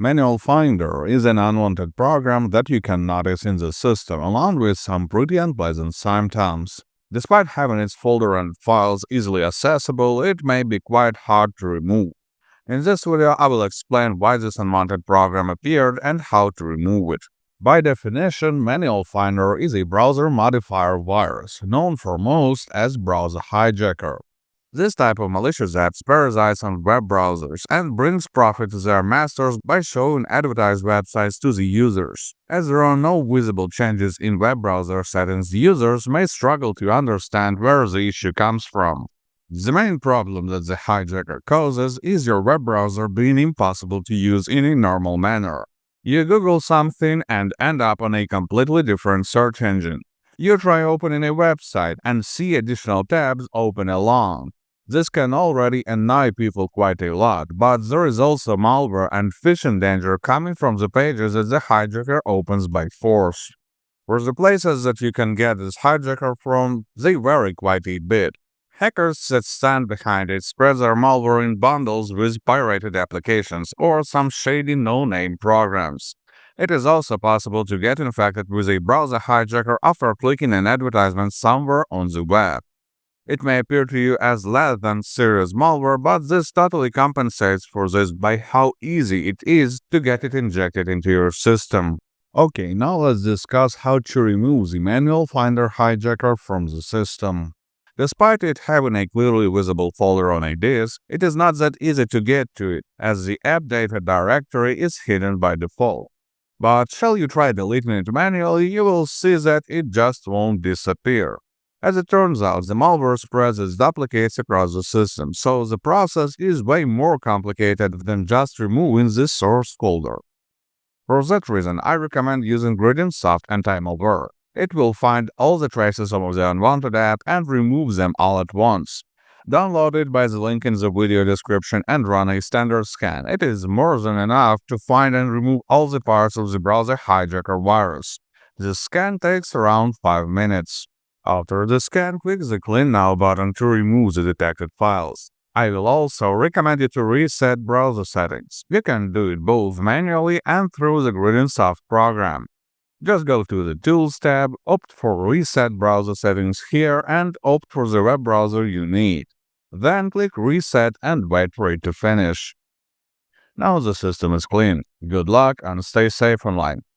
ManualFinder is an unwanted program that you can notice in the system, along with some pretty unpleasant symptoms. Despite having its folder and files easily accessible, it may be quite hard to remove. In this video, I will explain why this unwanted program appeared and how to remove it. By definition, ManualFinder is a browser modifier virus, known for most as browser hijacker. This type of malicious apps parasites on web browsers and brings profit to their masters by showing advertised websites to the users. As there are no visible changes in web browser settings, users may struggle to understand where the issue comes from. The main problem that the hijacker causes is your web browser being impossible to use in a normal manner. You Google something and end up on a completely different search engine. You try opening a website and see additional tabs open along. This can already annoy people quite a lot, but there is also malware and phishing danger coming from the pages that the hijacker opens by force. For the places that you can get this hijacker from, they vary quite a bit. Hackers that stand behind it spread their malware in bundles with pirated applications or some shady no-name programs. It is also possible to get infected with a browser hijacker after clicking an advertisement somewhere on the web. It may appear to you as less than serious malware, but this totally compensates for this by how easy it is to get it injected into your system. Okay, now let's discuss how to remove the ManualFinder hijacker from the system. Despite it having a clearly visible folder on a disk, it is not that easy to get to it, as the app data directory is hidden by default. But shall you try deleting it manually, you will see that it just won't disappear. As it turns out, the malware spreads its duplicates across the system, so the process is way more complicated than just removing the source folder. For that reason, I recommend using Gradient-Soft Anti-Malware. It will find all the traces of the unwanted app and remove them all at once. Download it by the link in the video description and run a standard scan. It is more than enough to find and remove all the parts of the browser hijacker virus. The scan takes around 5 minutes. After the scan, click the Clean Now button to remove the detected files. I will also recommend you to reset browser settings. You can do it both manually and through the Gradient-Soft program. Just go to the Tools tab, opt for Reset Browser Settings here, and opt for the web browser you need. Then click Reset and wait for it to finish. Now the system is clean. Good luck and stay safe online.